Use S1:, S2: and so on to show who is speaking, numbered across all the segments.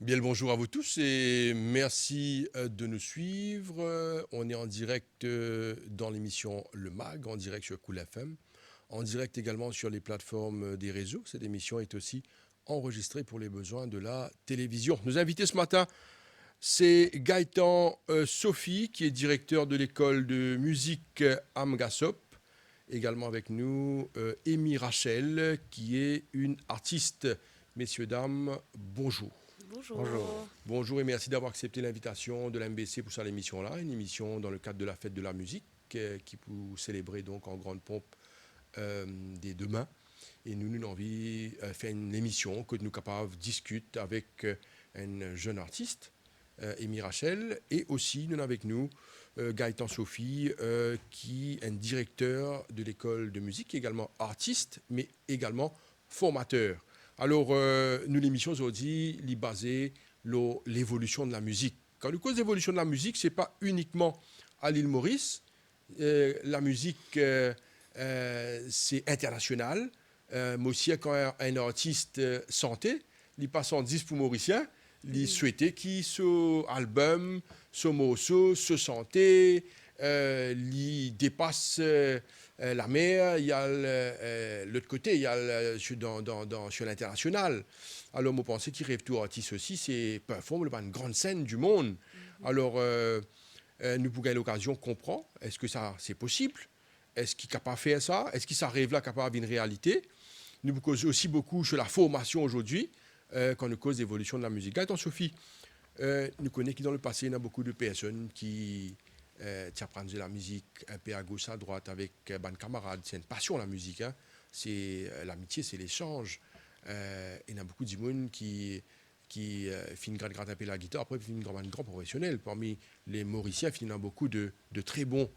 S1: Bien le bonjour à vous tous et merci de nous suivre. On est en direct dans l'émission Le Mag, en direct sur Cool FM, en direct également sur les plateformes des réseaux. Cette émission est aussi enregistrée pour les besoins de la télévision. Nos invités ce matin, c'est Gaëtan Sophie, qui est directeur de l'école de musique Amgasop. Également avec nous, Amy Rachel, qui est une artiste. Messieurs, dames, bonjour.
S2: Bonjour.
S1: Bonjour et merci d'avoir accepté l'invitation de l'MBC pour cette émission-là, une émission dans le cadre de la fête de la musique qui vous célébrer donc en grande pompe dès demain. Et nous avons envie de faire une émission que nous capables de discuter avec un jeune artiste, Amy Rachel, et aussi nous avons avec nous Gaëtan Sophie, qui est un directeur de l'école de musique, également artiste, mais également formateur. Alors, nous, l'émission aujourd'hui, est basée sur l'évolution de la musique. Quand nous cause l'évolution de la musique, ce n'est pas uniquement à l'île Maurice. La musique, c'est international. Mais aussi, quand un artiste santé, il passe en 10 pour Mauricien, il souhaitait qu'il soit album, son morceau, se santé, il dépasse la mer, il y a l'autre côté, il y a sur l'international. Alors, moi, je pensais qu'il rêve tout artiste aussi, c'est performer dans une grande scène du monde. Alors, nous pouvons l'occasion de comprendre, est-ce que ça, c'est possible? Est-ce qu'il est capable de faire ça? Est-ce qu'il s'arrive là capable d'une réalité? Nous causons aussi beaucoup sur la formation aujourd'hui, quand nous cause l'évolution de la musique. Attends, Sophie, nous connaissons que dans le passé, il y a beaucoup de personnes qui apprennent la musique un peu à gauche, à droite, avec des camarades. C'est une passion, la musique. Hein. C'est l'amitié, c'est l'échange. Il y a beaucoup de monde qui finissent gratte un peu la guitare, après finissent un grand professionnel. Parmi les Mauriciens, il y a beaucoup de très bons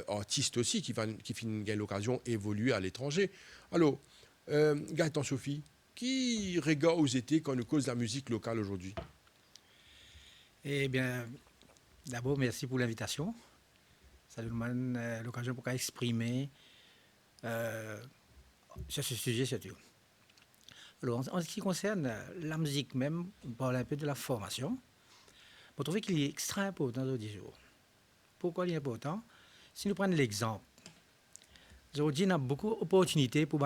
S1: artistes aussi qui finissent l'occasion d'évoluer à l'étranger. Alors, Gaëtan Sophie, qui regarde aux étés quand nous cause la musique locale aujourd'hui?
S3: Eh bien, d'abord, merci pour l'invitation. Ça nous donne l'occasion pour exprimer sur ce sujet surtout. Alors, en ce qui concerne la musique même, on parle un peu de la formation. On trouve qu'il est extrêmement important aujourd'hui. Pourquoi il est important? Si nous prenons l'exemple, aujourd'hui, on a beaucoup d'opportunités pour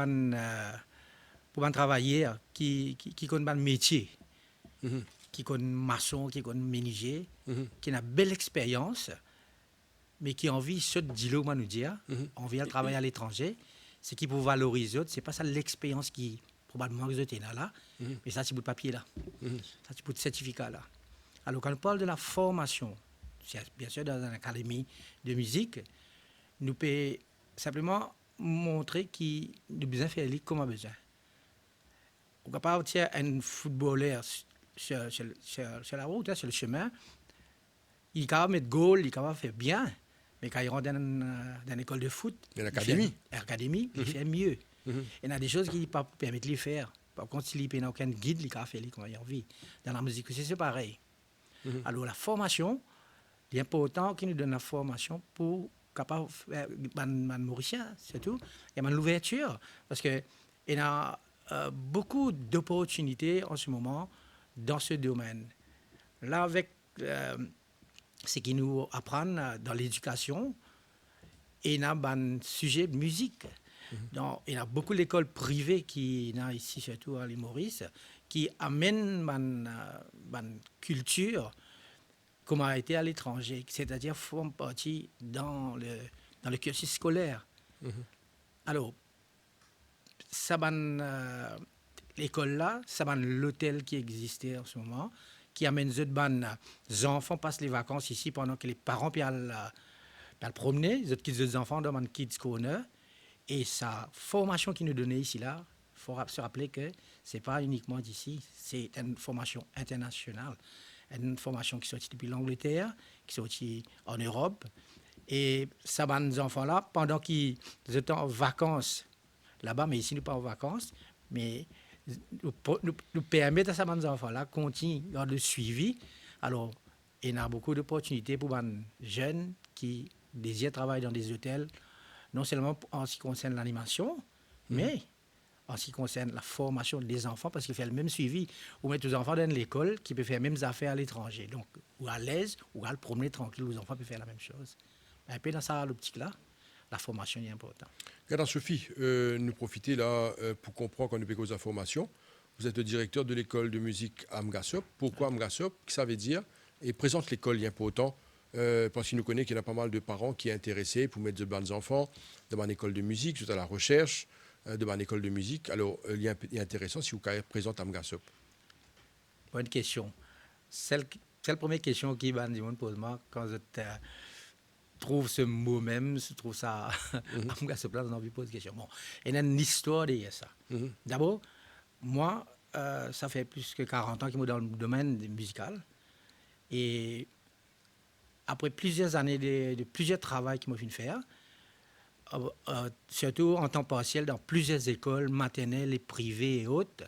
S3: travailler qui connaissent un métier, qui connaissent maçon, qui connaissent menuisier, qui a une belle expérience, mais qui a envie, ce dilemme nous dire, envie de travailler à l'étranger, c'est qui pour valoriser, c'est pas ça l'expérience qui probablement que vous êtes là, mais ça c'est pour le papier là, ça c'est pour le certificat là. Alors quand on parle de la formation, bien sûr dans une académie de musique, nous pouvons simplement montrer qu'il nous besoin faire les comme on a besoin. On ne peut pas dire un footballeur sur la route, sur le chemin, il est capable de mettre goal, il est capable de faire bien, mais quand il rentre dans une école de foot, l'académie, il fait mieux. Il y a des choses qui ne peuvent pas permettre de le faire. Par contre, s'il n'y a aucun guide, il peut faire comme il a envie. Dans la musique, c'est pareil. Alors, la formation, il est important qu'il nous donne la formation pour capable faire mauricien, c'est tout. Il y a l'ouverture, parce qu'il y a beaucoup d'opportunités en ce moment dans ce domaine. Là, avec ce qu'ils nous apprennent dans l'éducation, il y a un sujet de musique. Donc, il y a beaucoup d'écoles privées qui y a ici, surtout à l'île Maurice, qui amènent une culture comme a été à l'étranger, c'est-à-dire font partie dans le cursus scolaire. Alors, ça l'école là, ça l'hôtel qui existait en ce moment, qui amène les enfants passent les vacances ici pendant que les parents peuvent promener, les enfants dans un kids corner. Et sa formation qui nous donnait ici là, il faut se rappeler que c'est pas uniquement d'ici, c'est une formation internationale, une formation qui sortit depuis l'Angleterre, qui sortit en Europe. Et ça va nos enfants là, pendant qu'ils étaient en vacances là-bas, mais ici nous pas en vacances, mais nous permettre à ces enfants-là continuer dans le suivi. Alors, il y a beaucoup d'opportunités pour les jeunes qui désirent travailler dans des hôtels, non seulement en ce qui concerne l'animation, mais en ce qui concerne la formation des enfants, parce qu'il fait le même suivi. Ou mettre les enfants dans l'école qui peut faire les mêmes affaires à l'étranger. Donc, ou à l'aise, ou à le promener tranquille, les enfants peuvent faire la même chose. Un peu dans ça, l'optique-là, la formation est importante.
S1: Regarde, Sophie, nous profiter là pour comprendre qu'on nous peut causer information. Vous êtes le directeur de l'école de musique à Mgasop. Pourquoi Mgasop? Qu'est-ce que ça veut dire? Et présente l'école, il y a pas autant. Parce qu'il nous connaît qu'il y a pas mal de parents qui sont intéressés pour mettre de bons enfants dans une école de musique, tout à la recherche de une école de musique. Alors, il est intéressant si vous présente à Mgasop.
S3: Bonne question. C'est la première question qui va me pose moi quand je trouve ce mot même, je trouve ça à Mgasop là, j'ai envie de poser question. Bon, il y a une histoire derrière ça. D'abord, moi, ça fait plus que 40 ans que je suis dans le domaine musical. Et après plusieurs années de plusieurs travaux que je fait faire, surtout en temps partiel dans plusieurs écoles maternelles et privées et autres,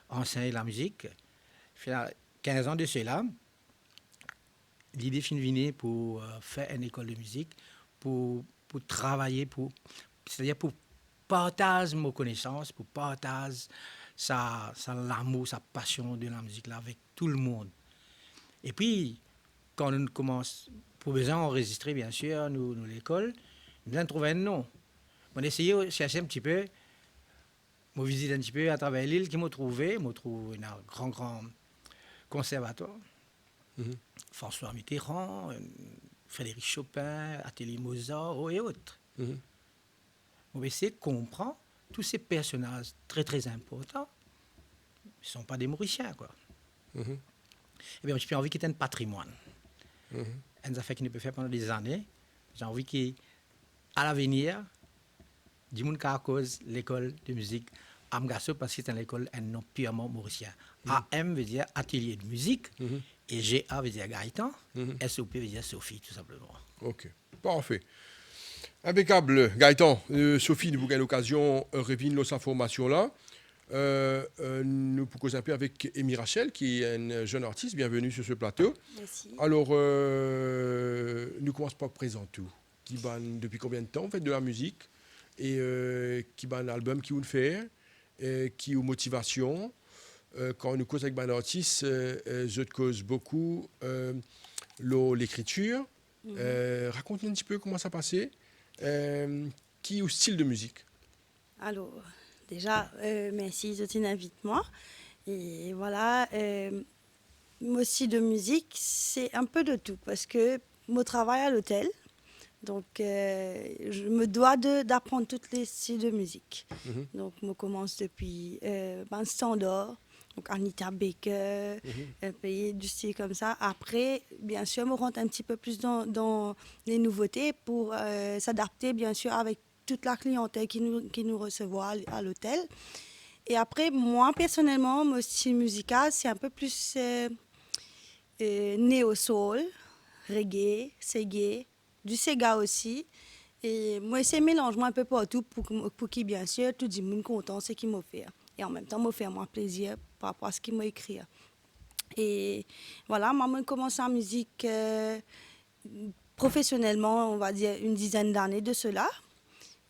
S3: enseigner la musique. 15 ans de cela, l'idée est venue pour faire une école de musique, pour travailler, c'est-à-dire pour partager mes connaissances, pour partager l'amour, sa passion de la musique là avec tout le monde. Et puis, quand on commence, pour besoin enregistrer, bien sûr, nous l'école, nous avons trouvé un nom. On a essayé de chercher un petit peu, on visite un petit peu à travers l'île, qui m'a trouvé un grand conservatoire. François Mitterrand, Frédéric Chopin, Atelier Mozart et autres. On va essayer de comprendre tous ces personnages très très importants. Ils ne sont pas des Mauriciens, quoi. Eh bien, j'ai envie qu'il y ait un patrimoine. Une affaire qu'il ne peut faire pendant des années. J'ai envie qu'à l'avenir, du monde qui a cause l'école de musique à Mgasop, parce que c'est une école un nom purement mauricien. AM veut dire atelier de musique, et GA veut dire Gaëtan, SOP veut dire Sophie, tout simplement.
S1: Ok, parfait. Impeccable, Gaëtan. Sophie, nous avons l'occasion de revenir sur information-là. Nous pouvons causer un peu avec Amy Rachel, qui est une jeune artiste. Bienvenue sur ce plateau.
S2: Merci.
S1: Alors, nous commençons par présenter. Depuis combien de temps vous faites de la musique? Et qui a un album qui vous le fait? Qui a motivation? Quand nous causons avec un artiste, je cause beaucoup l'écriture. Raconte-nous un petit peu comment ça passait. Qui est au style de musique?
S2: Alors, déjà, merci de t'inviter-moi. Et voilà, moi aussi de musique, c'est un peu de tout parce que je travaille à l'hôtel. Donc, je me dois d'apprendre toutes les styles de musique. Donc, je commence depuis standard, donc Anita Baker, un pays du style comme ça. Après, bien sûr, je rentre un petit peu plus dans les nouveautés pour s'adapter, bien sûr, avec toute la clientèle qui nous reçoit à l'hôtel. Et après, moi, personnellement, mon style musical, c'est un peu plus néo-soul, reggae, reggae, du Sega aussi. Et moi, c'est un mélange un peu partout pour qui, bien sûr, tout le monde content, c'est qui m'a fait. Et en même temps, m'a fait moi plaisir par rapport à ce qu'il m'a écrit. Et voilà, moi, j'ai commencé en musique professionnellement, on va dire, une dizaine d'années de cela.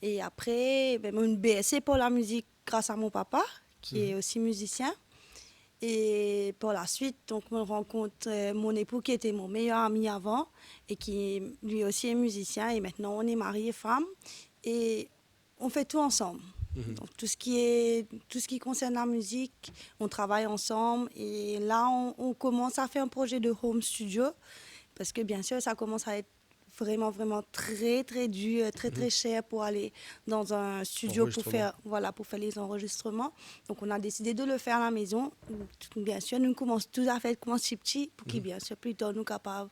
S2: Et après, j'ai une BSc pour la musique grâce à mon papa, qui est aussi musicien. Et pour la suite, donc, je rencontre mon époux qui était mon meilleur ami avant et qui lui aussi est musicien. Et maintenant, on est mariés femmes et on fait tout ensemble. Donc, tout ce qui concerne la musique, on travaille ensemble. Et là, on commence à faire un projet de home studio parce que bien sûr, ça commence à être vraiment très dur, très cher pour aller dans un studio pour faire les enregistrements. Donc on a décidé de le faire à la maison. Bien sûr, nous commençons tout à fait petit pour qu'il bien sûr plus tard nous capables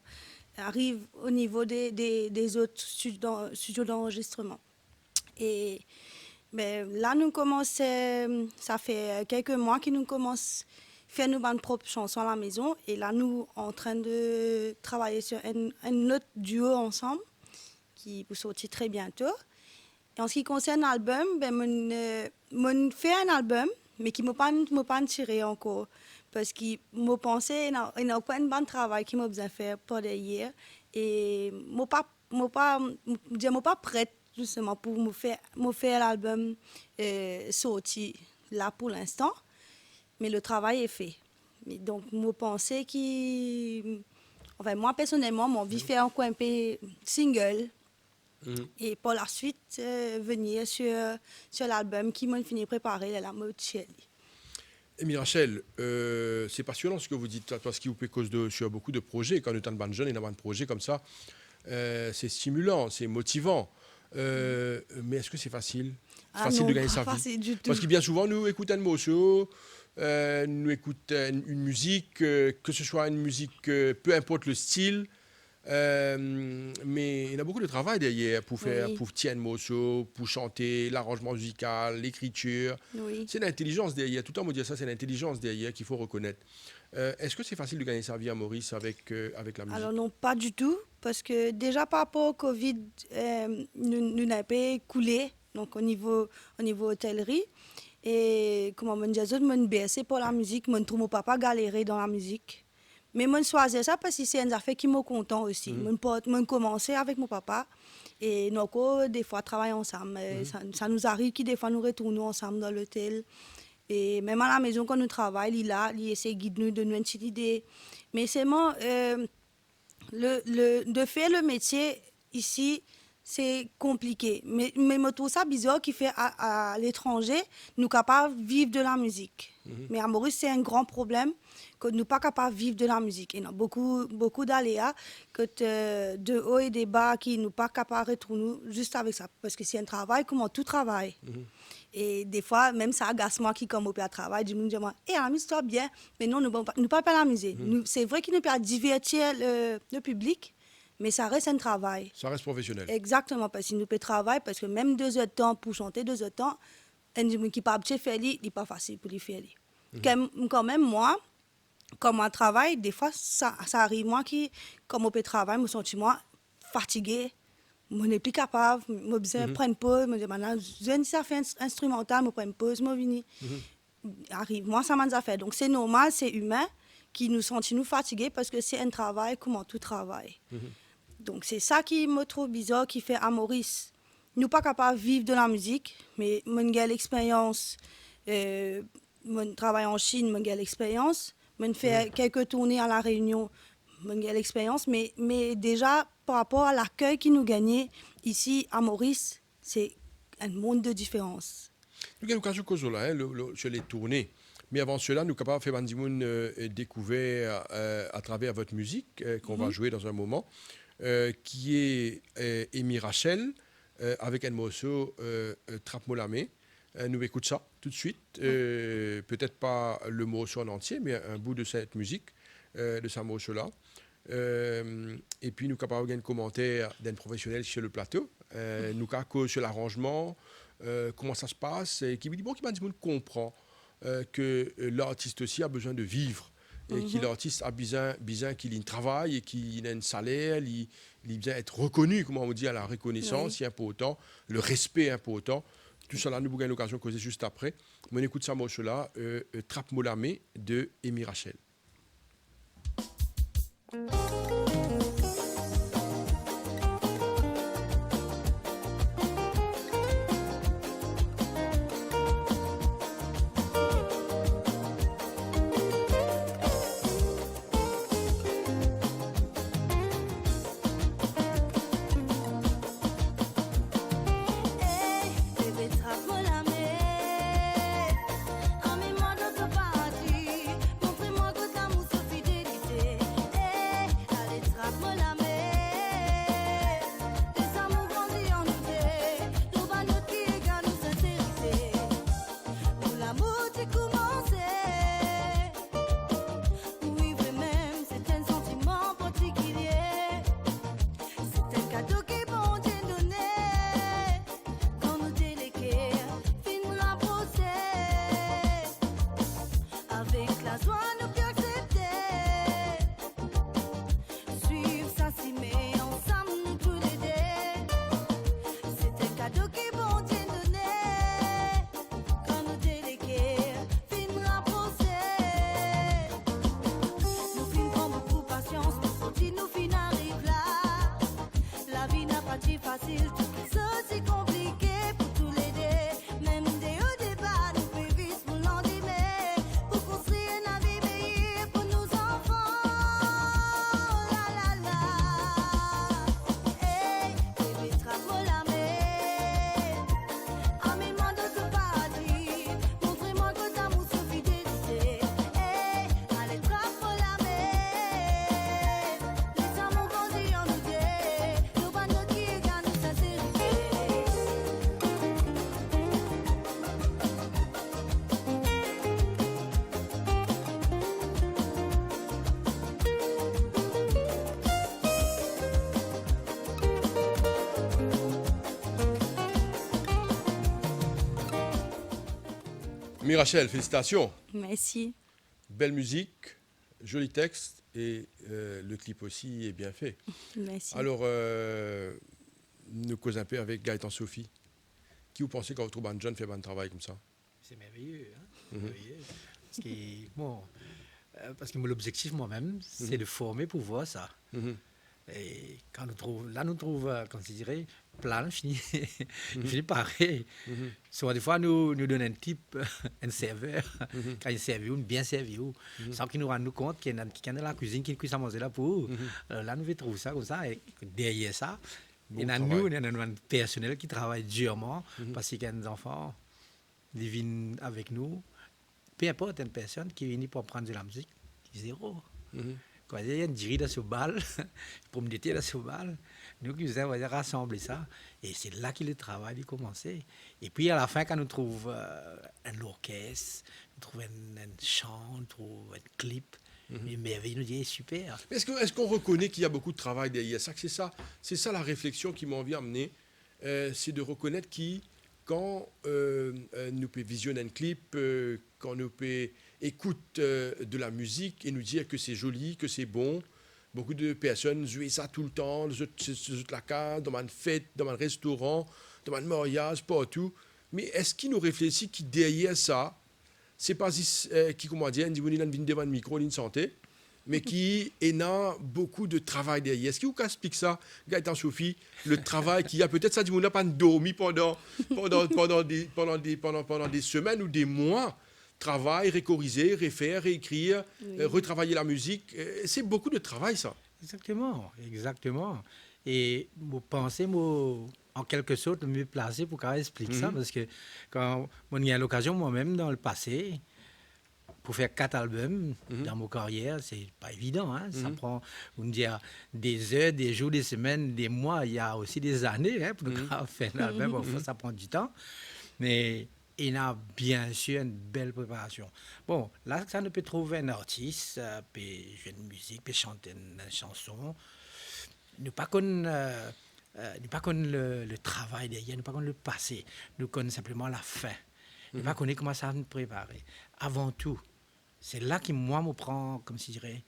S2: arrive au niveau des autres studios d'enregistrement. Et là nous commençons, ça fait quelques mois que nous commençons faire nos propres chansons à la maison. Et là, nous sommes en train de travailler sur un autre duo ensemble qui va sortir très bientôt. Et en ce qui concerne l'album, je fais un album, mais qui ne m'a pas tiré encore. Parce que je pensais qu'il n'y a pas un bon travail qu'il m'a besoin de faire pour hier. Et je ne suis pas prête justement pour me faire l'album sorti là pour l'instant. Mais le travail est fait. Mais donc, je pense moi, personnellement, j'ai envie de faire encore un peu single. Et pour la suite, venir sur l'album qui m'a fini de préparer, la mode Chélie.
S1: Amy Rachel, c'est passionnant ce que vous dites, parce qu'il vous peut cause sur beaucoup de projets. Quand on est un band jeune et un projet comme ça, c'est stimulant, c'est motivant. Mais est-ce que c'est facile? C'est facile de gagner sa vie?
S2: Du tout.
S1: Parce que bien souvent, nous écoutons un morceau, nous écoutons une musique, que ce soit une musique, peu importe le style, mais il y a beaucoup de travail derrière pour faire, pour tirer un morceau, pour chanter, l'arrangement musical, l'écriture.
S2: Oui.
S1: C'est l'intelligence derrière. Tout le temps, on me dit ça, c'est l'intelligence derrière qu'il faut reconnaître. Est-ce que c'est facile de gagner sa vie à Maurice avec la musique?
S2: Alors non, pas du tout, parce que déjà par rapport au Covid, nous n'avons pas coulé, donc au niveau hôtellerie. Et comment on dit, je baissé pour la musique, je trouve mon papa galérer dans la musique. Mais je choisis ça parce que c'est une affaire qui me content aussi. Je commençais avec mon papa et nous, des fois, travaillons ensemble. Ça nous arrive que des fois, nous retournons ensemble dans l'hôtel. Et même à la maison, quand nous travaillons, il essaie de guider nous, de nous une petite idée. Mais c'est moi, de faire le métier ici, c'est compliqué. Mais je trouve ça bizarre qu'il fait à l'étranger, nous sommes capables de vivre de la musique. Mais à Maurice, c'est un grand problème que nous ne sommes pas capables de vivre de la musique. Il y a beaucoup d'aléas, de hauts et des bas qui ne sont pas capables de retourner juste avec ça. Parce que c'est un travail comme tout travail. Et des fois, même ça agace moi qui comme au travail, je me dis, amuse-toi bien. Mais non, nous ne pas la musique. C'est vrai qu'il nous peut divertir le public, mais ça reste un travail.
S1: Ça reste professionnel.
S2: Exactement, parce qu'il nous peut travailler, parce que même 2 heures de temps pour chanter, 2 heures de temps, un qui n'est pas faire, il n'est pas facile pour lui faire. Quand même, moi, comme moi travaille, des fois, ça arrive, moi qui, comme au travail, je me sens fatiguée. Je n'ai plus capable, je me besoin de prendre une pause, je me dis, maintenant, je ça fait instrumental, je prends une pause, je viens. Arrive, moi, ça m'a fait. Donc, c'est normal, c'est humain, qui nous sentons fatigués parce que c'est un travail comme tout travail. Donc, c'est ça qui me trouve bizarre, qui fait à Maurice. Nous ne sommes pas capables de vivre de la musique, mais j'ai l'expérience. Je travaille en Chine, j'ai l'expérience. Je fais quelques tournées à La Réunion, j'ai l'expérience. Mais déjà, par rapport à l'accueil qui nous gagnait ici à Maurice, c'est un monde de différence.
S1: Nous avons l'occasion de causer là, sur les tournées. Mais avant cela, nous sommes capables de faire Bandimoun découvert à travers votre musique, qu'on va jouer dans un moment, qui est Amy Rachel, avec un morceau Trap Molamé. Nous écoutons ça tout de suite. Peut-être pas le morceau en entier, mais un bout de cette musique, de ce morceau-là. Et puis nous sommes capables de faire un commentaire d'un professionnel sur le plateau. Nous sommes sur l'arrangement, comment ça se passe, et qui me dit bon, qui Bandimoun comprend que l'artiste aussi a besoin de vivre. Et que l'artiste a besoin qu'il ait un travail et qu'il ait un salaire, il besoin d'être reconnu, comment on dit, à la reconnaissance, c'est important, le respect est important. Tout ça là, nous avons l'occasion de causer juste après. On écoute ça morceau-là, Trap Molamé de Amy Rachel. Mirachel, félicitations.
S2: Merci.
S1: Belle musique, joli texte et le clip aussi est bien fait.
S2: Merci.
S1: Alors, nous causons un peu avec Gaëtan Sophie. Qui vous pensez quand vous trouvez un jeune fait un travail comme ça?
S3: C'est merveilleux. Hein? Merveilleux. Parce que l'objectif moi-même, c'est de former pour voir ça. Et quand nous trouvons, comme je dirais, plan, fini pareil. Soit des fois, nous donnons un type, un serveur, quand il servi ou bien servi, sans qu'il nous rende compte qu'il y a quelqu'un dans la cuisine qui cuisine à manger là pour. Là, nous trouvons ça comme ça. Et derrière ça, il y a un personnel qui travaille durement parce qu'il y a des enfants qui viennent avec nous. Peu importe une personne qui vient pour prendre de la musique, zéro. Quand il y a une dirie dans ce bal, pour me déter dans ce bal, nous qui faisons rassembler ça. Et c'est là que le travail a commencé. Et puis à la fin, quand nous trouvons un orchestre, nous trouvons un chant, nous trouvons un clip, mais merveilleux, nous disons super.
S1: Est-ce qu'on reconnaît qu'il y a beaucoup de travail derrière ça? C'est ça la réflexion qui m'a envie d'amener. C'est de reconnaître quand nous pouvons visionner un clip, quand nous pouvons écouter de la musique et nous dire que c'est joli, que c'est bon. Beaucoup de personnes jouent ça tout le temps, la carte, dans une fête, dans un restaurant, dans un mariage, partout. Mais est-ce qu'ils nous réfléchissent qui derrière ça, c'est pas qui, comment dire, on vient devant le micro, une santé, mais qui a beaucoup de travail derrière. Est-ce que vous expliquez ça, Gaëtan Sophie, le travail qu'il y a? Peut-être ça, on n'a pas dormi pendant des semaines ou des mois. Travail, récorriger, refaire, réécrire, retravailler la musique. C'est beaucoup de travail, ça.
S3: Exactement. Et vous pensez, en quelque sorte, mieux placé pour expliquer ça, parce que quand on a eu l'occasion, moi-même, dans le passé, pour faire 4 albums dans ma carrière, c'est pas évident. Hein? Ça prend, on dit, des heures, des jours, des semaines, des mois. Il y a aussi des années pour faire un album. Ça prend du temps. Mais il y a bien sûr une belle préparation. Bon, là, ça ne peut trouver un artiste, peut jouer une musique, peut chanter une chanson. Nous pas connaissons le travail derrière, nous pas connaissons le passé. Nous connaissons simplement la fin. Nous pas connaissons comment ça nous préparer. Avant tout, c'est là que moi, me prend, comme je dirais,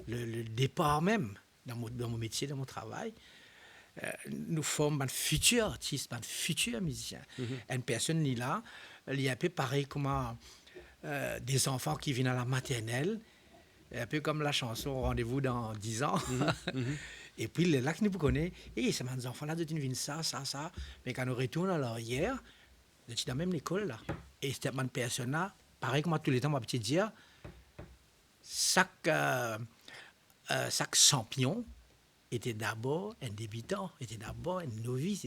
S3: le départ même dans mon métier, dans mon travail. Nous formons un futur artiste, un futur musicien. Une personne est là, il est un peu pareil comme des enfants qui viennent à la maternelle, un peu comme la chanson Rendez-vous dans 10 ans. Et puis là que nous connaissons, c'est mes enfants là, ils viennent ça. Mais quand nous retournons à l'arrière, ils sont dans la même école là. Et cette personne là, pareil comme tous les temps, ma petite dire, chaque champion était d'abord un débutant, était d'abord un novice.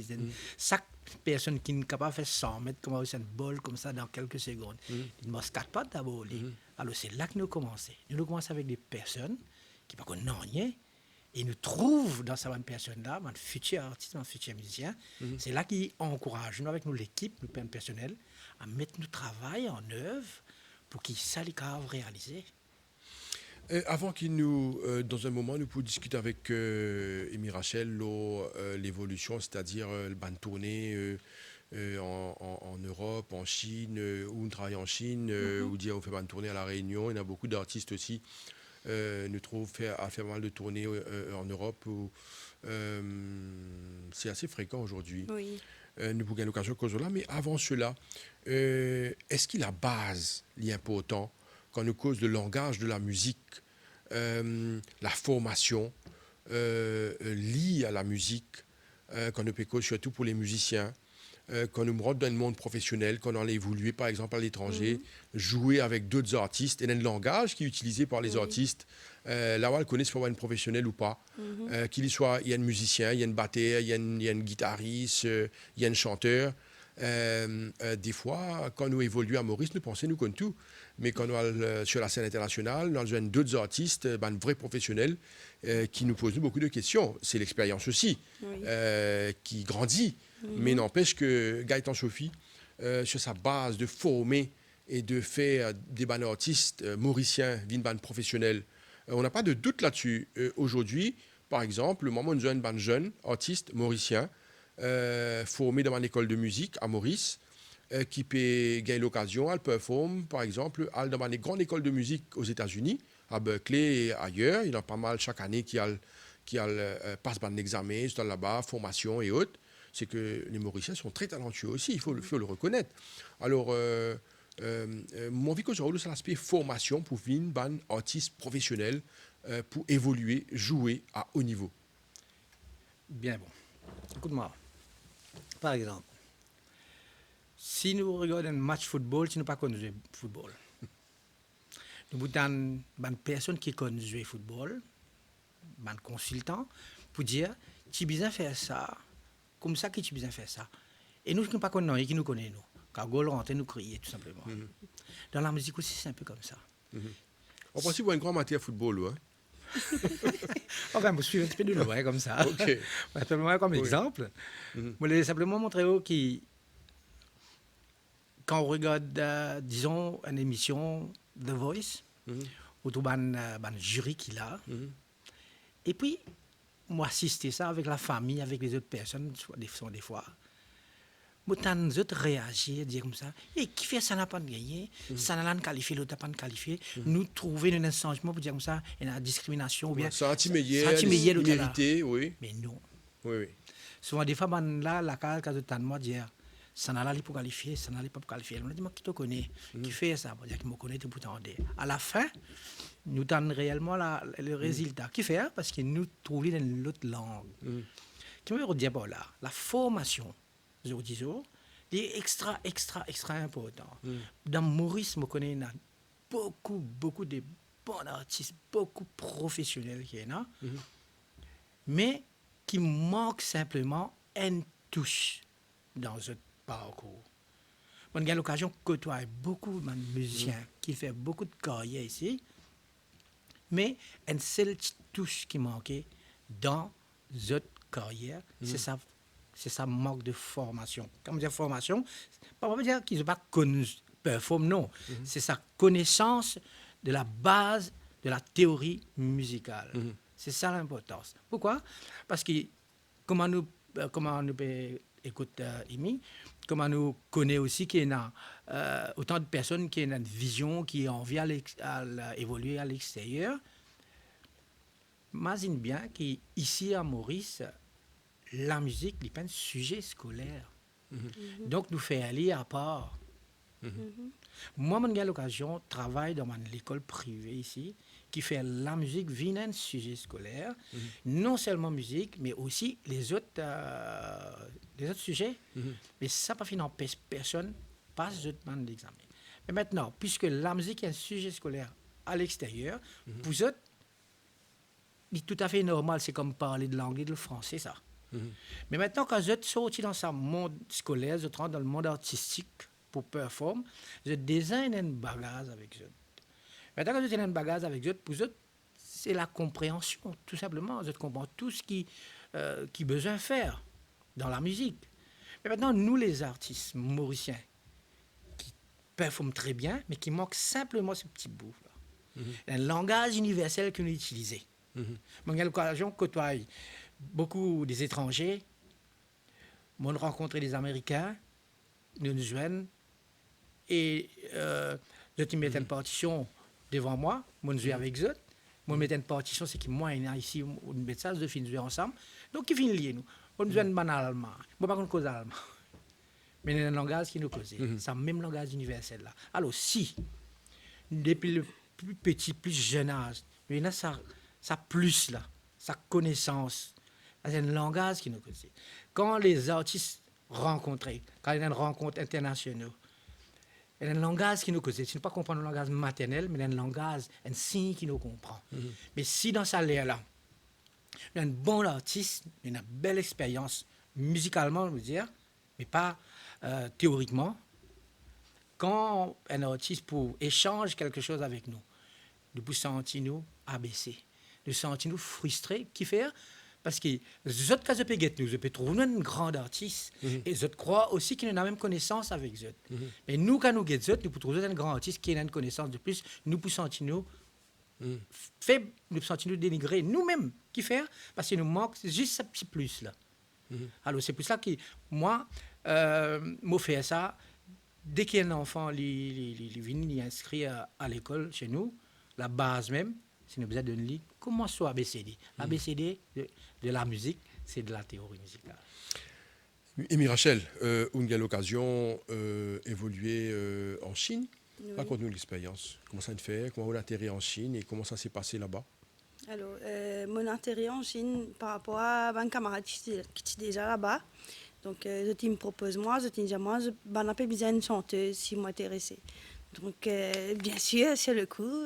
S3: Chaque personne qui n'est capable de faire 100 mètres comme un bol comme ça dans quelques secondes, il ne se pas d'abord. Alors c'est là que nous commençons. Nous commençons avec des personnes qui ne connaissent rien et nous trouvent dans cette personne-là, un futur artiste, un futur musicien. C'est là qu'ils encouragent nous, avec nous, l'équipe, nous, personnel, à mettre notre travail en œuvre pour qu'ils ça les réaliser.
S1: Avant dans un moment, nous pouvons discuter avec Amy Rachel l'évolution, c'est-à-dire le ban de tournée en Europe, en Chine, où on travaille en Chine, où on fait ban de tournée à La Réunion. Il y a beaucoup d'artistes aussi, nous trouvons à faire mal de tournées en Europe. C'est assez fréquent aujourd'hui.
S2: Oui.
S1: Nous pouvons gagner l'occasion de cause là, mais avant cela, est-ce que la base est importante? Quand nous cause le langage de la musique, la formation liée à la musique, quand nous cause surtout pour les musiciens, quand nous rentrons dans le monde professionnel, quand on a évolué par exemple à l'étranger, jouer avec d'autres artistes, et un langage qui est utilisé par les artistes, là où ils connaissent soit un professionnel ou pas, qu'il soit, il y a un musicien, il y a un batteur, il y a un guitariste, il y a un chanteur. Des fois, quand nous évoluons à Maurice, nous pensons nous connaissons tout. Mais quand nous allons sur la scène internationale, nous avons d'autres artistes, un vrai professionnel, qui nous posent beaucoup de questions. C'est l'expérience aussi qui grandit. Mais n'empêche que Gaëtan Sophie, sur sa base de former et de faire des bands artistes mauriciens, des bands professionnels, on n'a pas de doute là-dessus. Aujourd'hui, par exemple, le moment où nous avons une bande jeune artiste mauricien, formé dans une école de musique à Maurice, qui peut gagner l'occasion, elle performe, par exemple, dans les grandes écoles de musique aux États-Unis, à Berkeley et ailleurs. Il y en a pas mal chaque année qui passent un examen, sont là-bas, formation et autres. C'est que les Mauriciens sont très talentueux aussi, il faut le reconnaître. Alors, mon vie que je c'est l'aspect formation pour venir un artiste professionnel pour évoluer, jouer à haut niveau.
S3: Bien bon. Écoute-moi. Par exemple, si nous regardons un match football, si nous ne pas connaissons le football, nous avons une personne qui connaît jouer football, un consultant, pour dire, tu as besoin de faire ça, comme ça que tu as besoin de faire ça. Et nous, qui ne pas connaissons, qui nous connaissons, nous. Quand goal rentre, nous crions tout simplement. Dans la musique aussi, c'est un peu comme ça.
S1: En principe, vous avez une grande matière football, hein?
S3: Enfin, je suis un peu de loin comme ça.
S1: Ok.
S3: Comme exemple, je voulais simplement montrer quand on regarde, disons, une émission The Voice, où tu as un jury qui est là, et puis, moi, assister ça avec la famille, avec les autres personnes, des fois. Moi, les autres réagir, dire comme ça, et qui fait ça n'a pas gagné, ça n'a pas qualifié, l'autre n'a pas qualifié. Nous trouver un changement pour dire comme ça, il y a une discrimination ou bien.
S1: Ça anti-médier,
S3: mérité,
S1: oui.
S3: Mais non.
S1: Oui.
S3: Souvent, des fois, là, la case de moi dire, ça n'a pas pour qualifier, ça n'a pas pour qualifier. On me dit, moi, qui te connaît, qui fait ça, pour dire qu'il me connaît, tout pour t'entendre. À la fin, nous donnons réellement le résultat. Qui fait, parce que nous trouvons dans l'autre langue. Qui me dire par là, la formation. Je dis ça, est extra important. Dans Maurice, je connais beaucoup de bons artistes, beaucoup de professionnels qui sont là, mais qui manquent simplement une touche dans ce parcours. J'ai l'occasion de côtoyer beaucoup de musiciens qui font beaucoup de carrière ici, mais une seule touche qui manquait dans cette carrière, c'est ça manque de formation. Quand on dit formation, on ne veut pas dire qu'ils n'ont pas connu performe, non. C'est sa connaissance de la base de la théorie musicale. C'est ça l'importance. Pourquoi? Parce que comment nous écoute Imi, comment nous connaissons aussi qu'il y a autant de personnes qui ont une vision, qui ont envie d'évoluer à l'extérieur. Imagine bien qu'ici à Maurice, la musique n'est pas un sujet scolaire. Donc, nous faisons aller à part. Moi, j'ai l'occasion de travailler dans une école privée ici, qui fait la musique vient un sujet scolaire. Non seulement musique, mais aussi les autres sujets. Mais ça, pas fini, n'empêche personne passe ce demande d'examen. Mais maintenant, puisque la musique est un sujet scolaire à l'extérieur, pour eux, c'est tout à fait normal. C'est comme parler de l'anglais et de le français, ça. Mais maintenant, quand je suis sorti dans ce monde scolaire, je rentre dans le monde artistique pour performer, je désigne un bagage avec eux. Maintenant, quand je désigne un bagage avec eux, pour eux, c'est la compréhension, tout simplement. Je comprends tout ce qui besoin de faire dans la musique. Mais maintenant, nous, les artistes mauriciens, qui performent très bien, mais qui manquent simplement ce petit bout-là. Un langage universel que nous utilisons. J'ai l'occasion de côtoyer beaucoup des étrangers, m'ont rencontré des Américains, nous joignent, et je mettais une partition devant moi, je jouais avec eux, je mettais une partition, c'est que moi, ici, on met ça, je finis jouer ensemble, donc ils finissent liés, nous. On joue en allemand, je ne sais pas cause allemand, mais il y a un langage qui nous cause, c'est le même langage universel là. Alors si, depuis le plus petit, plus jeune âge, il y a ça plus là, sa connaissance, c'est un langage qui nous cause. Quand les artistes rencontrés, quand il y a une rencontre internationale, il y a un langage qui nous cause. Ce n'est pas comprendre le langage maternel, mais un langage, un signe qui nous comprend. Mais si dans sa l'air-là, il y a un bon artiste, il y a une belle expérience, musicalement, je veux dire, mais pas théoriquement, quand un artiste pour échanger quelque chose avec nous, nous pouvons sentir nous abaissés, nous sentir nous frustrés, qui fait parce que les autres cas de nous, je peux trouver un grand artiste et je crois aussi qu'il a la même connaissance avec eux. Mais nous, quand nous guettons, nous pouvons trouver un grand artiste qui a une connaissance de plus, nous pouvons sentir nous faibles, nous pouvons sentir nous dénigrer nous-mêmes, qui fait parce qu'il nous manque juste ce petit plus là. Alors c'est pour ça que moi, je fais ça dès qu'il y a un enfant, il vient, il est inscrit à l'école chez nous, la base même, c'est nous besoin de lire comment soit ABCD. ABCD de la musique, c'est de la théorie musicale.
S1: Et Rachel, on a l'occasion d'évoluer en Chine.
S2: Oui.
S1: Raconte-nous l'expérience. Comment ça te fait? Comment on a atterri en Chine et comment ça s'est passé là-bas?
S2: Alors, mon intérêt en Chine par rapport à un camarade qui était déjà là-bas. Donc, je me propose moi, je dis moi, je n'ai besoin d'une chanteuse si je m'intéressais. Donc, bien sûr, c'est le coup,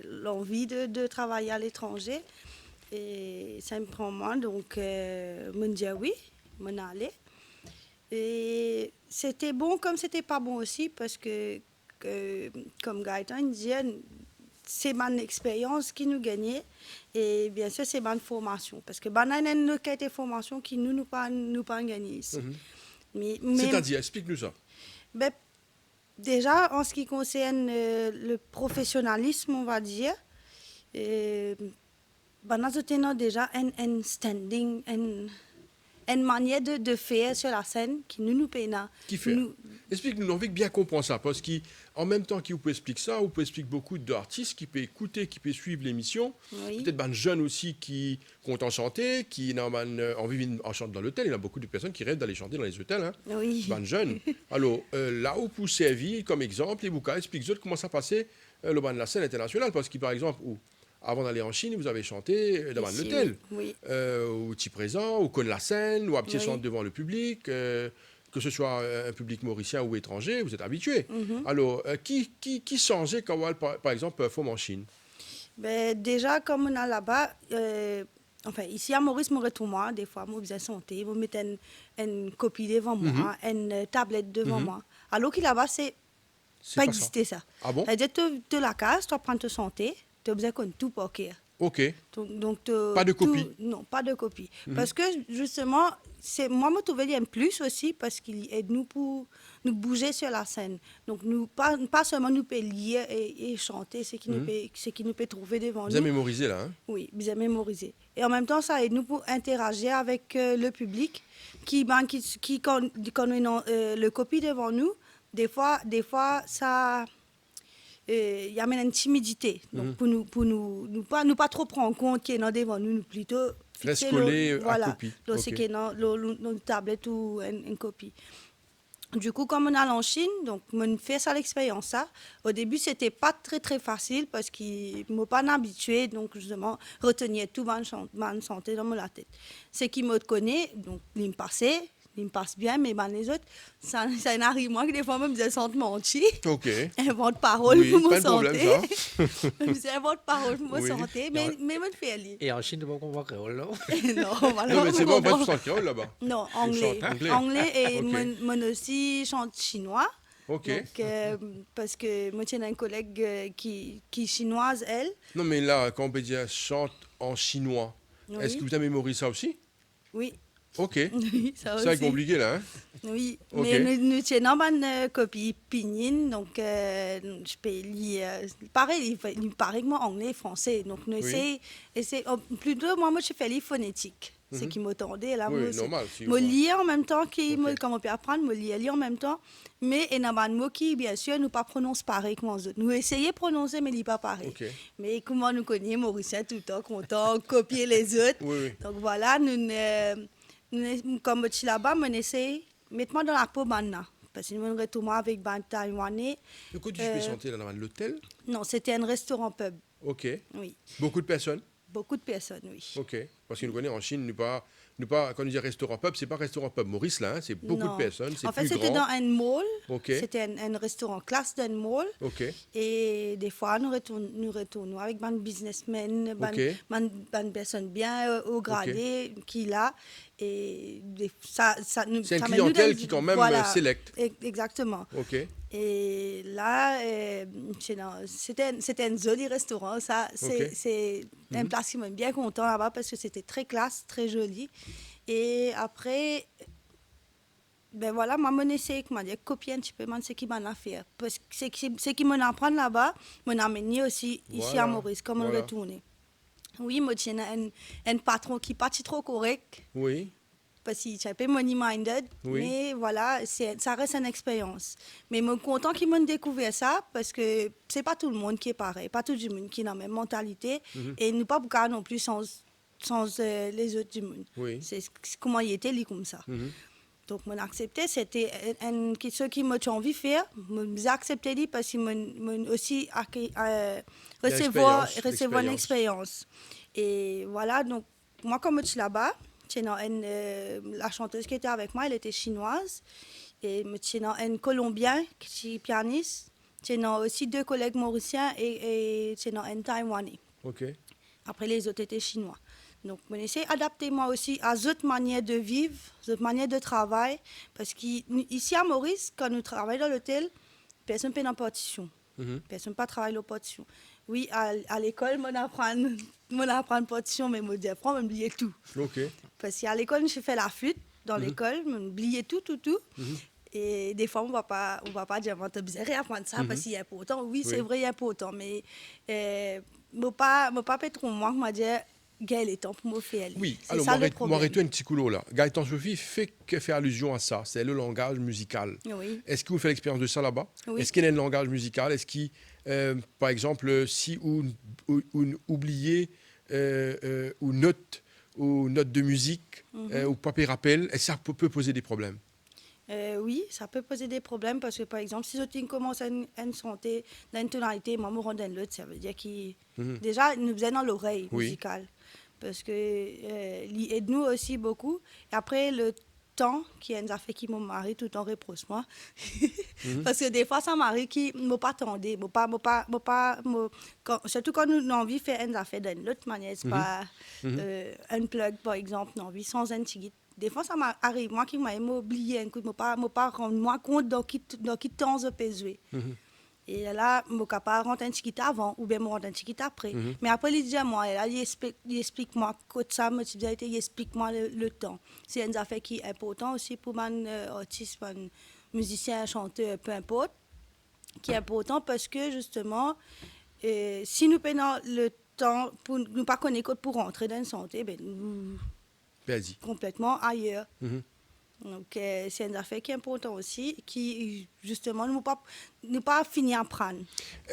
S2: l'envie de travailler à l'étranger. Et ça me prend moi, donc, je me dis oui, je m'en allais. Et c'était bon comme c'était pas bon aussi, parce que comme Gaëtan disait, c'est mon expérience qui nous gagnait. Et bien sûr, c'est ma formation. Parce que il y a une formation qui nous pas gagné ici.
S1: C'est-à-dire, explique-nous ça.
S2: Ben, déjà, en ce qui concerne le professionnalisme, on va dire, nous avons déjà un standing, une manière de faire sur la scène qui nous peine.
S1: Qui fait? Explique-nous, on veut bien comprendre ça, parce qu'en même temps qu'il peut expliquer ça, on peut expliquer beaucoup d'artistes qui peuvent écouter, qui peuvent suivre l'émission.
S2: Oui.
S1: Peut-être des jeunes aussi qui comptent chanter, qui ont envie de chanter dans l'hôtel. Il y a beaucoup de personnes qui rêvent d'aller chanter dans les hôtels. Hein.
S2: Oui.
S1: Des jeunes. Alors, là où vous servez comme exemple, et vous expliquez comment ça passait le band de la scène internationale, parce que par exemple, avant d'aller en Chine, vous avez chanté dans l'hôtel,
S2: oui.
S1: Ou petit présent, ou con la scène, ou un petit chant devant le public, que ce soit un public mauricien ou étranger, vous êtes habitué. Alors, qui changeait quand on, par exemple, performe en Chine?
S2: Ben, déjà, comme on a là-bas, enfin, ici à Maurice, moi, moi, des fois, moi, je chanter, je mettais une copie devant moi, une tablette devant moi. Alors que là-bas, c'est pas existé ça.
S1: Ah bon?
S2: C'est-à-dire, tu la cases, tu apprends à te chanter, tu as besoin de tout pour cœur.
S1: Ok.
S2: Donc,
S1: pas de copie?
S2: Non, pas de copie. Parce que, justement, moi, je trouvais un plus aussi, parce qu'il aide nous pour nous bouger sur la scène. Donc, pas seulement nous peut lire et chanter, ce qui nous peut trouver devant nous.
S1: Vous avez mémorisé là, hein?
S2: Oui, bien mémorisé. Et en même temps, ça aide nous pour interagir avec le public qui connaît le copie devant nous. Des fois ça... il y a une timidité. Donc, pour nous pas trop prendre en compte qu'il y a devant nous, plutôt
S1: reste collé à copie.
S2: Donc, c'est qu'il y a une tablette ou une copie. Du coup, comme on allait en Chine, donc on fait ça l'expérience. Ça. Au début, c'était pas très facile parce qu'il ne m'a pas habitué, donc justement, retenir tout ma santé dans la tête. Ce qui me connaît, donc il me passe bien, mais les autres, ça n'arrive moi que des fois, même, je sens mentir.
S1: Ok.
S2: Invente parole pour me santé.
S1: Je
S2: invente parole pour me santé, mais me faire lire.
S3: Et en Chine, tu ne comprends pas créole, non?
S1: Non, mais c'est bon, pas tout en créole là-bas.
S2: Non, anglais et moi aussi chante chinois.
S1: Ok.
S2: Donc, parce que moi, j'ai un collègue qui est chinoise, elle.
S1: Non, mais là, quand on peut dire chante en chinois, est-ce que vous avez mémorisé ça aussi?
S2: Oui.
S1: Ok.
S2: Oui, ça aussi.
S1: C'est compliqué là, hein?
S2: Oui,
S1: Okay.
S2: mais nous avons une copie pinyin, donc je peux lire. Pareil, il paraît que moi, anglais et français. Donc, nous essayons. Plutôt, moi, je fais les phonétiques. C'est qui m'attendait là.
S1: Oui, normal.
S2: Je lis en même temps, comme on peut apprendre, je lis en même temps. Mais il y a un mot qui, bien sûr, nous pas prononce pareil que nous autres. Nous essayons de prononcer, mais il n'est pas pareil.
S1: Okay.
S2: Mais comment nous connaissons, Mauricien, tout le temps, content, copier les autres.
S1: Oui.
S2: Donc voilà, comme je suis là-bas, on essaie de mettre moi dans la peau maintenant. Parce que nous retournons avec un Taïwanais.
S1: De quoi tu peux chanter là dans l'hôtel?
S2: Non, c'était un restaurant pub.
S1: Ok.
S2: Oui.
S1: Beaucoup de personnes?
S2: Beaucoup de personnes, oui.
S1: Ok. Parce que nous connaissons en Chine, nous pas, quand on dit restaurant pub, c'est pas restaurant pub Maurice là, hein, c'est beaucoup de personnes, c'est
S2: en fait,
S1: plus
S2: c'était
S1: grand.
S2: dans un mall.
S1: Ok.
S2: C'était un restaurant classe d'un mall.
S1: Ok.
S2: Et des fois, nous retournons avec un businessman, une personne bien au gradé qui là. Et c'est
S1: une clientèle qui quand même sélecte.
S2: Exactement.
S1: Ok.
S2: Et là, c'était un joli restaurant. Ça, c'est une place qui m'a bien content là-bas parce que c'était très classe, très joli. Et après, ben voilà, moi, je sais que je copier un petit peu ce qui m'a fait. Parce que ce qui m'a appris là-bas, m'a amené aussi ici à Maurice, comme on retourne. Oui, moi, j'ai un patron qui n'est pas trop correct.
S1: Oui.
S2: parce qu'il est un peu money-minded,
S1: Oui.
S2: mais voilà, ça reste une expérience. Mais je suis content qu'ils m'ont découvert ça, parce que c'est pas tout le monde qui est pareil, pas tout le monde qui a la même mentalité, et nous pas beaucoup non plus sans les autres du monde.
S1: Oui.
S2: C'est comment il était, lui, comme ça. Donc, j'ai accepté, c'était ce qui m'a envie de faire. J'ai accepté lui parce qu'il m'a aussi recevoir une expérience. Et voilà, donc, moi, comme je suis là-bas, la chanteuse qui était avec moi, elle était chinoise. Et j'ai un Colombien qui est pianiste. J'ai aussi 2 collègues mauriciens et j'ai un Taïwanais.
S1: OK.
S2: Après, les autres étaient chinois. Donc, on essaie d'adapter moi aussi à d'autres manières de vivre, d'autres manières de travail. Parce qu'ici à Maurice, quand nous travaillons dans l'hôtel, personne ne paie en partition. Personne ne peut travailler en partition. Oui, à l'école, on apprend en partition, mais on dit, après, on oublie tout.
S1: OK.
S2: Parce qu'à l'école, je fais la flûte dans l'école, on oublie tout. Et des fois, on va pas dire, tu as besoin de apprendre ça parce qu'il est important. Oui, c'est vrai, il est important, mais mon papa trop moi, m'a dit, Gaël est temps pour me faire.
S1: Oui,
S2: c'est
S1: alors
S2: ça le
S1: moi,
S2: problème.
S1: arrêtez un petit coup là. Gaëtan Sophie fait allusion à ça, c'est le langage musical.
S2: Oui.
S1: Est-ce que vous faites l'expérience de ça là-bas?
S2: Oui.
S1: Est-ce qu'il y a un langage musical? Est-ce qu'il, par exemple, si vous oubliez ou note de musique ou papier rappel, est-ce que ça peut poser des problèmes?
S2: Oui, ça peut poser des problèmes parce que, par exemple, si je commence à une santé, dans une tonalité, moi, je rends dans l'autre, ça veut dire qu'il déjà, il nous faisait dans l'oreille musicale. Parce que il aide nous aussi beaucoup. Et après, le temps qui a fait qui mon mari tout le temps reproche moi. Parce que des fois, ça m'arrive qui ne m'a pas attendu. Surtout quand nous avons envie de faire une affaire d'une autre manière, c'est pas un plug, par exemple, nous avons envie sans un tigit. Des fois, ça m'arrive, moi qui m'a oublié un coup, je ne pas rendre moi compte dans qui temps je peux jouer. Et là, je ne suis pas rentrer un petit avant ou bien je rentre un petit après. Mais après, il dit à moi, là, il explique moi, côté ça, il explique moi le temps. C'est une affaire qui est importante aussi pour un artiste, un musicien, un chanteur, peu importe, qui est important parce que justement, si nous prenons le temps pour ne pas connaître pour rentrer dans une santé, ben, nous complètement ailleurs. Donc, c'est une affaire qui est importante aussi, qui, justement, ne pas finir à prendre.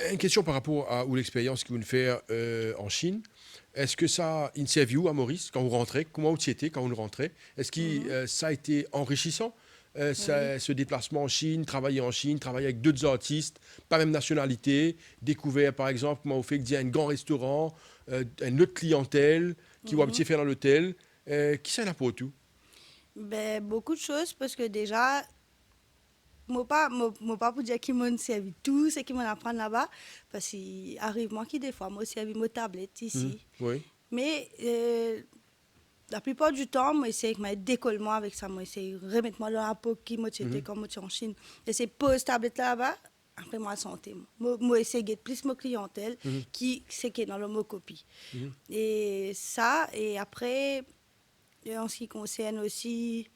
S1: Une question par rapport à l'expérience que vous faites en Chine. Est-ce que ça, interview à Maurice, quand vous rentrez, comment vous y étiez quand vous rentrez? Est-ce que ça a été enrichissant, ce déplacement en Chine, travailler avec d'autres artistes, pas même nationalité, découvrir, par exemple, comment vous faites qu'il y a un grand restaurant, une autre clientèle, qui va faire dans l'hôtel, qui ça n'a pas tout?
S2: Ben, beaucoup de choses, parce que déjà, moi pas pour dire qu'ils m'ont servi tout ce qu'ils m'ont appris là-bas, parce qu'il arrive moi qui des fois, moi servi ma tablette ici.
S1: Oui.
S2: Mais la plupart du temps, moi essaye de décoller moi avec ça, moi essaye de remettre moi dans la peau qui moi j'étais quand moi j'étais en Chine. J'essaie de poser tablette là-bas, après moi santé. Moi essaye de plus ma clientèle qui c'est qui est dans le mot copie. Et ça, et après, en ce qui concerne aussi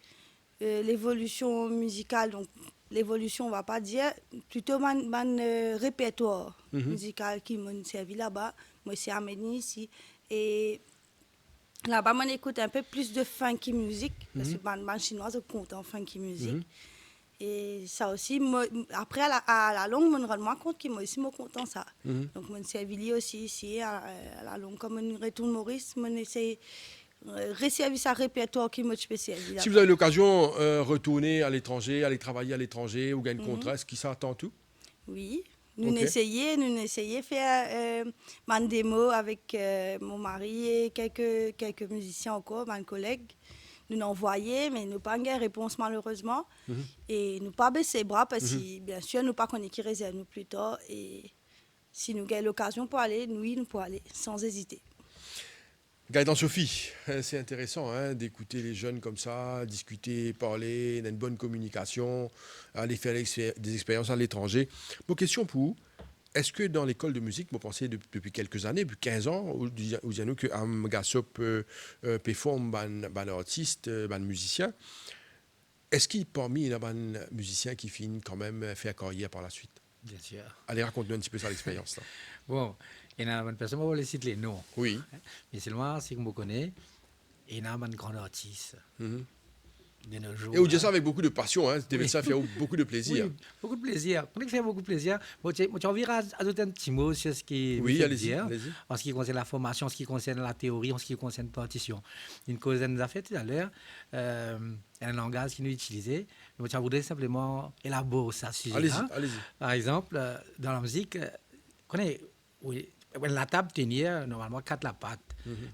S2: l'évolution musicale, donc l'évolution, on ne va pas dire, plutôt mon répertoire musical qui m'a servi là-bas. Moi, c'est amené ici. Et là-bas, on écoute un peu plus de funky music, parce que les chinois comptent en funky music. Et ça aussi, après, à la longue, je me rends moins compte qu'ils m'ont aussi content ça. Donc, je me servi aussi ici, à la longue, comme on retourne Maurice, on essaie resservir sa répertoire qui me spécialise.
S1: Si vous avez l'occasion de retourner à l'étranger, aller travailler à l'étranger ou gagner un contrat, est-ce qu'il s'attend tout?
S2: Oui, nous essayons de faire une démo avec mon mari et quelques musiciens encore, mes collègues. Nous l'avons envoyé, mais nous n'avons pas eu de réponse malheureusement. Et nous pas baissé les bras parce que bien sûr, nous pas connaît qui réserve nous plus tard. Et si nous avons l'occasion pour aller, nous pouvons aller sans hésiter.
S1: Gaëtan Sophie, c'est intéressant d'écouter les jeunes comme ça, discuter, parler, d'une bonne communication, aller faire des expériences à l'étranger. Mon question pour vous, est-ce que dans l'école de musique, vous pensez depuis quelques années, depuis 15 ans, vous dites que un garçon peut performer un artiste, un musicien, est-ce qu'il parmi les musiciens qui finissent quand même faire carrière par la suite?
S3: Bien sûr.
S1: Allez, raconte-nous un petit peu ça, l'expérience.
S3: Bon, il y a une personne, on va citer les noms.
S1: Oui.
S3: Mais seulement, si vous me connaissez, il y a un grand artiste. de nos jours.
S1: Et vous dites ça avec beaucoup de passion, hein. Ça fait beaucoup de plaisir.
S3: Oui, beaucoup de plaisir. On fait beaucoup de plaisir. Moi, tu envie d'ajouter un petit mot sur ce qui
S1: Oui,
S3: est
S1: allez-y,
S3: dire,
S1: allez-y.
S3: en ce qui concerne la formation, en ce qui concerne la théorie, en ce qui concerne la partition. Une cause nous a fait tout à l'heure, un langage qui nous utilisait. Moi, je voudrais simplement élaborer ça sujet.
S1: Allez-y.
S3: Par exemple, dans la musique, oui, la table tenir, normalement, 4 la patte,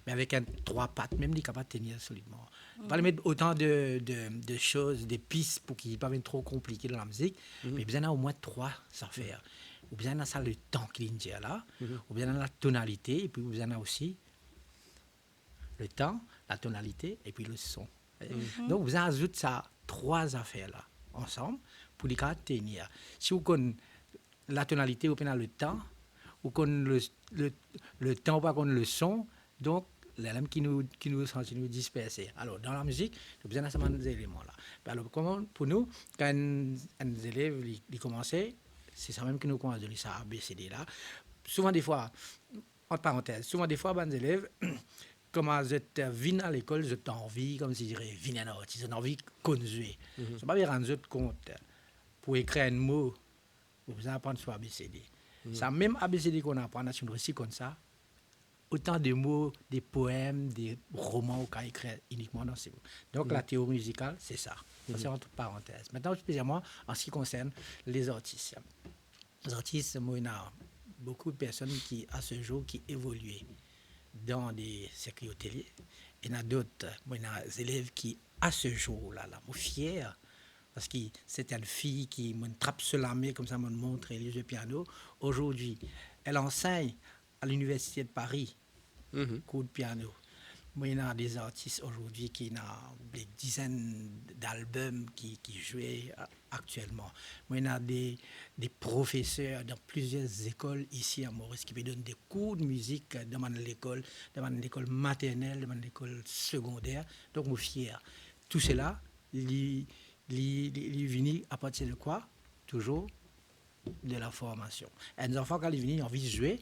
S3: mais avec 3 pattes, même, il est capable de tenir solidement. Il ne faut pas mettre autant de choses, des pistes pour qu'il ne pas trop compliqué dans la musique, mais bien au moins 3 affaires. Ou bien dans ça le temps qu'il y a là, ou bien dans la tonalité, et puis ou bien aussi le temps, la tonalité, et puis le son. Donc vous ajoutez ça 3 affaires là ensemble pour les cas tenir. Si vous connaissez la tonalité, vous prenez le temps, ou connaissez le temps, ou pas connaissez le son, donc les éléments qui nous dispersent. Alors, dans la musique, nous avons besoin de ces éléments-là. Alors, comment, pour nous, quand un élève commence, c'est ça même que nous commençons à donner ça ABCD là. Souvent, des fois, entre parenthèses, les élèves, comment ils viennent à l'école, ils ont envie, comme si je dirais, viennent à ils ont envie de conduire. Ils ne sont pas bien rendre compte. Pour écrire un mot, vous apprendre sur ABCD. Ça, même ABCD qu'on apprend dans une récit comme ça, autant de mots, des poèmes, des romans qu'on écrit uniquement dans ces mots. Donc la théorie musicale, c'est ça. Ça, c'est entre parenthèses. Maintenant, spécialement en ce qui concerne les artistes. Les artistes, moi, il y a beaucoup de personnes qui, à ce jour, qui évoluent dans des circuits hôteliers. Il y en a d'autres, moi, il y a des élèves qui, à ce jour-là, là, je suis fier, parce que c'est une fille qui me trappe sur la main, comme ça, me montre les jeux de piano. Aujourd'hui, elle enseigne à l'Université de Paris, cours de piano. Moi, il y a des artistes aujourd'hui qui ont des dizaines d'albums qui jouent actuellement. Moi, il y a des professeurs dans plusieurs écoles ici à Maurice qui donnent des cours de musique dans l'école maternelle, dans l'école secondaire. Donc, je suis fier. Tout cela, il vient à partir de quoi? Toujours de la formation. Et les enfants, quand ils viennent, ils ont envie de jouer.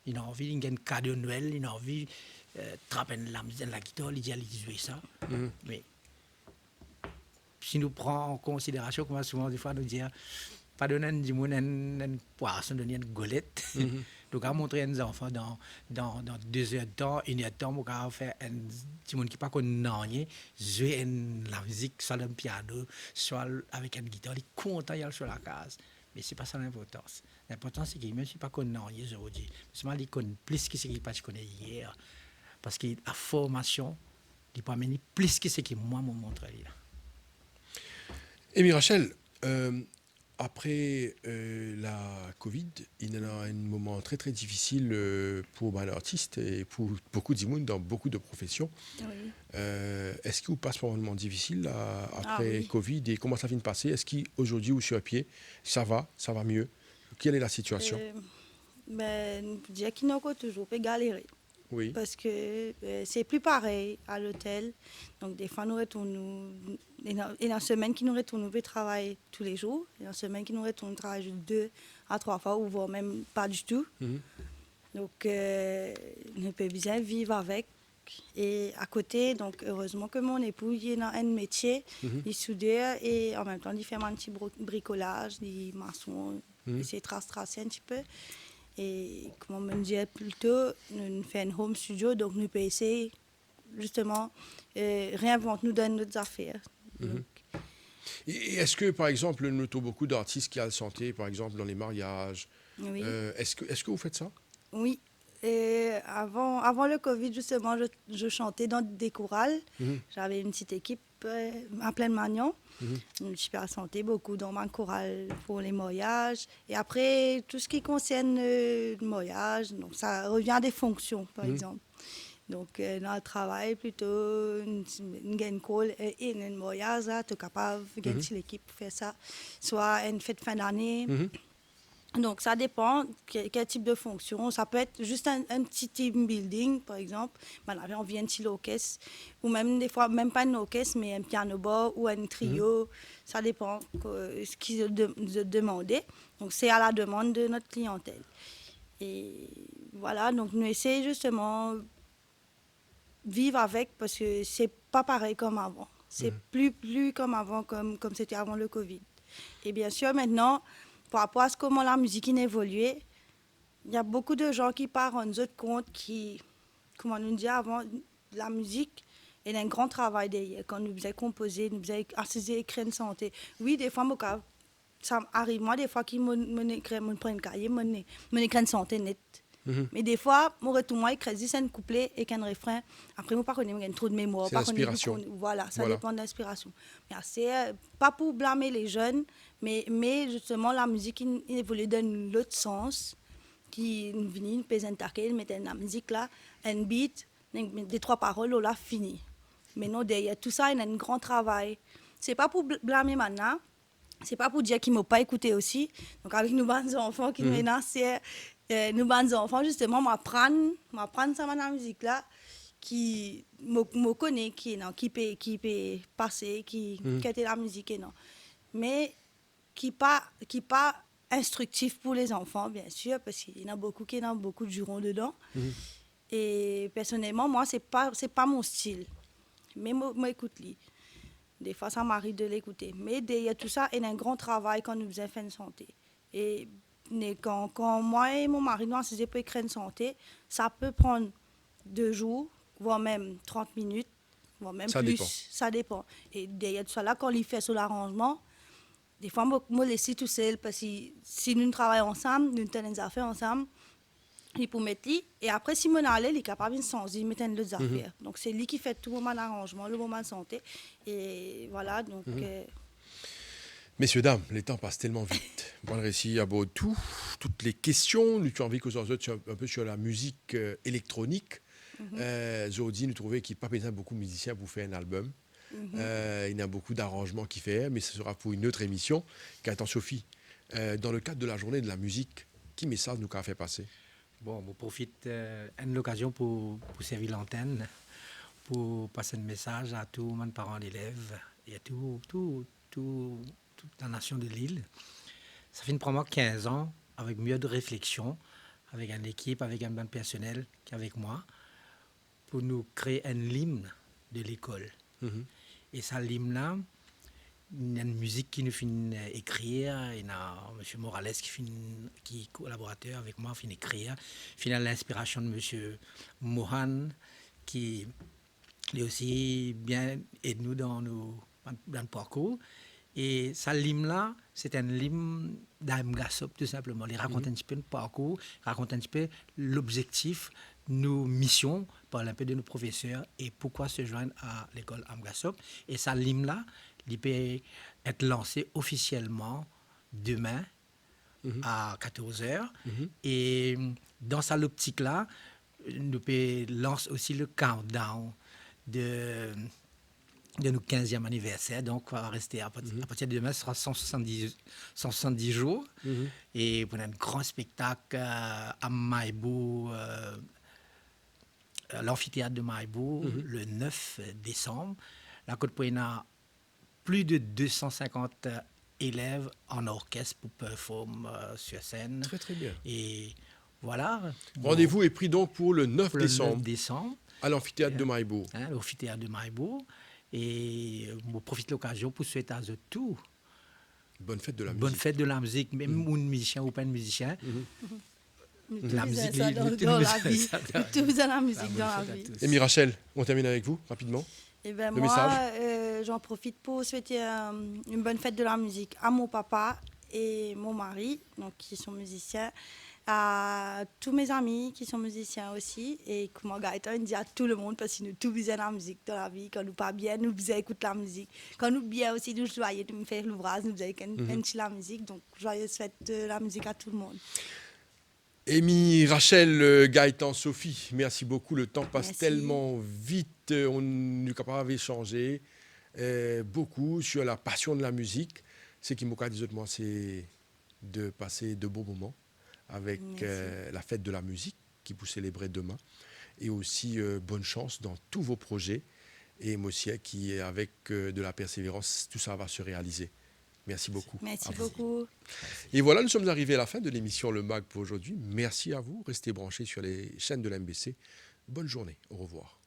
S3: Il a envie de gagner un cadeau de Noël, il a envie de trapper la guitare, il dit aller jouer ça. Mais si nous prenons en considération, comme souvent des fois nous dire, pas donner un poisson, donner une golette. Donc à montrer aux enfants dans 2 heures de temps, 1 heure de temps, pour faire un petit monde qui pas connaît rien, jouer la musique, soit le piano, soit avec une guitare, il est content d'aller sur la case. Mais ce n'est pas ça l'importance. L'important, c'est qu'il ne suis pas connu aujourd'hui. Mais il connaît plus que ce qu'il connaît hier. Parce que la formation, il peut amener plus que ce que moi m'a montré.
S1: Et Rachel, après la Covid, il y a un moment très très difficile pour l'artiste et pour beaucoup de monde dans beaucoup de professions.
S2: Oui.
S1: Est-ce qu'il vous passe par un moment difficile après
S2: oui.
S1: Covid et comment ça vient de passer? Est-ce qu'aujourd'hui, vous sur pied, ça va mieux? Quelle est la situation?
S2: Je dirais qu'il n'a pas toujours pas galéré.
S1: Oui.
S2: Parce que c'est plus pareil à l'hôtel. Donc, des fois, nous retournons. Et dans la semaine qui nous retourne, nous travailler tous les jours. Et dans la semaine qui nous retourne, nous travaillons 2 à 3 fois, ou voire même pas du tout. Donc, nous pouvons bien vivre avec. Et à côté, donc, heureusement que mon époux, il a un métier, il est soudeur et en même temps, il fait un petit bricolage, il est maçon, il essaie de tracer un petit peu. Et comme on me disait plus tôt, nous faisons un home studio, donc nous pouvons essayer justement réinventer, nous donner nos affaires.
S1: Et est-ce que, par exemple, nous avons beaucoup d'artistes qui ont la santé, par exemple, dans les mariages?
S2: Oui.
S1: Est-ce que vous faites ça?
S2: Oui. Et avant le Covid, justement, je chantais dans des chorales. J'avais une petite équipe à Plaine-Magnon. Je suis à santé beaucoup dans ma chorale pour les mariages. Et après, tout ce qui concerne le mariage, donc ça revient à des fonctions, par exemple. Donc, dans le travail, plutôt, une call et une mariage, tu es capable de gagner l'équipe pour faire ça. Soit une fête fin d'année. Donc, ça dépend quel type de fonction. Ça peut être juste un petit team building, par exemple. On avait envie d'un petit orchestre. Ou même, des fois, même pas un orchestre, mais un piano bar ou un trio. Ça dépend de ce qu'ils ont demandé. Donc, c'est à la demande de notre clientèle. Et voilà, donc nous essayons justement de vivre avec parce que c'est pas pareil comme avant. C'est plus comme avant, comme c'était avant le Covid. Et bien sûr, maintenant, par rapport à comment la musique a évolué, il y a beaucoup de gens qui partent en autre compte qui, comment nous dit avant, la musique, il y a un grand travail derrière. Quand nous faisons composer, nous faisons assiser, écrire une santé. Oui, des fois, ça m'arrive, moi, des fois, qui me prennent un cahier, m'écrit une santé nette. Mais des fois, je retourne, moi, écrit un couplet et un refrain. Après, je ne connais pas trop de mémoire.
S1: C'est l'inspiration.
S2: Voilà, ça dépend de l'inspiration. Mais c'est pas pour blâmer les jeunes, mais justement, la musique il évolue dans l'autre sens. Qui vient, pèse un taquet, mettre la musique là, un beat, des 3 paroles, là, fini. Mais non, derrière tout ça, il y a un grand travail. C'est pas pour blâmer maintenant, c'est pas pour dire qu'ils ne m'ont pas écouté aussi. Donc, avec nos bons enfants qui nous énoncent, nos bons enfants, justement, m'apprendre ça, la musique là, qui me connaît, qui peut passer, qui était la musique, et non. Mais qui pas instructif pour les enfants, bien sûr, parce qu'il y en a beaucoup qui ont beaucoup de jurons dedans. Et personnellement, moi, c'est pas mon style. Mais moi écoute-les. Des fois, ça m'arrive de l'écouter. Mais derrière tout ça, il y a un grand travail quand nous faisons faire une santé. Et quand moi et mon mari, nous faisons pour écrire une santé, ça peut prendre 2 jours, voire même 30 minutes, voire même
S1: ça
S2: plus.
S1: Dépend.
S2: Ça dépend. Et derrière tout ça, là, quand il fait sur l'arrangement, des fois, je me laisse tout seul parce que si nous travaillons ensemble, nous tenons des affaires ensemble, il peut mettre lui. Et après, si on allait, il est capable de changer, il met d'autres affaires. Donc, c'est lui qui fait tout le moment d'arrangement, le moment de santé. Et voilà, donc...
S1: Messieurs, dames, les temps passent tellement vite. Bon, le récit à beau toutes les questions. Nous avons envie que vous un peu sur la musique électronique. Zodi, nous trouvons qu'il n'y a pas besoin de beaucoup de musiciens pour faire un album. Il y a beaucoup d'arrangements qui fait, mais ce sera pour une autre émission. Qu'attend Sophie, dans le cadre de la journée de la musique, qui message nous a fait passer?
S3: Bon, je profite de l'occasion pour servir l'antenne, pour passer un message à tous les parents d'élèves et à toute la nation de l'île. Ça fait prendre 15 ans, avec mieux de réflexion, avec une équipe, avec un bon personnel qui est avec moi, pour nous créer un hymne de l'école. Et ça, l'hymne-là, il y a une musique qui nous fait écrire, il y a M. Morales qui est collaborateur avec moi, qui fait écrire. Il y a l'inspiration de M. Mohan, qui est aussi bien aide nous dans le parcours. Et ça, l'hymne-là, c'est un hymne d'Amgasop, tout simplement. Il raconte un petit peu le parcours, il raconte un petit peu l'objectif, nos missions, parle un peu de nos professeurs et pourquoi se joindre à l'école Amgasop. Et ça, l'hymne-là, il peut être lancé officiellement demain à 14h. Et dans cette optique-là, nous pouvons lancer aussi le countdown de nos 15e anniversaire. Donc, on va rester à partir de demain, ce sera 170 jours. Et pour un grand spectacle à Maïbou, l'amphithéâtre de Maïbou, le 9 décembre. La Côte Poïna a plus de 250 élèves en orchestre pour performer sur scène.
S1: Très, très bien.
S3: Et voilà.
S1: Rendez-vous est pris donc pour le 9 décembre.
S3: Le 9 décembre.
S1: À l'amphithéâtre de Maïbou.
S3: L'amphithéâtre de Maïbou. Et je profite de l'occasion pour souhaiter à tout.
S1: Bonne fête de la musique.
S3: Bonne fête de la musique, même un musicien ou pas un musicien.
S2: La musique, dans la vie. Tout dans la musique, dans la vie.
S1: Et Rachel, on termine avec vous, rapidement.
S2: Et ben
S1: le
S2: moi,
S1: message.
S2: J'en profite pour souhaiter une bonne fête de la musique à mon papa et mon mari, donc, qui sont musiciens, à tous mes amis qui sont musiciens aussi, et comment Gaëtan dit à tout le monde, parce que nous tous besoin de la musique dans la vie. Quand nous pas bien, nous besoin écouter la musique. Quand nous bien aussi, nous joyeux de me faire l'ouvrage, nous besoin la musique. Donc joyeuse fête de la musique à tout le monde.
S1: Amy, Rachel, Gaëtan, Sophie, merci beaucoup. Le temps passe tellement vite. On est capable d'échanger beaucoup sur la passion de la musique. Ce qui m'a dit de moi, c'est de passer de beaux moments avec la fête de la musique qui vous célébrez demain. Et aussi, bonne chance dans tous vos projets. Et moi aussi, qui, avec de la persévérance, tout ça va se réaliser. Merci beaucoup.
S2: Merci beaucoup.
S1: Et voilà, nous sommes arrivés à la fin de l'émission Le Mag pour aujourd'hui. Merci à vous. Restez branchés sur les chaînes de l'MBC. Bonne journée. Au revoir.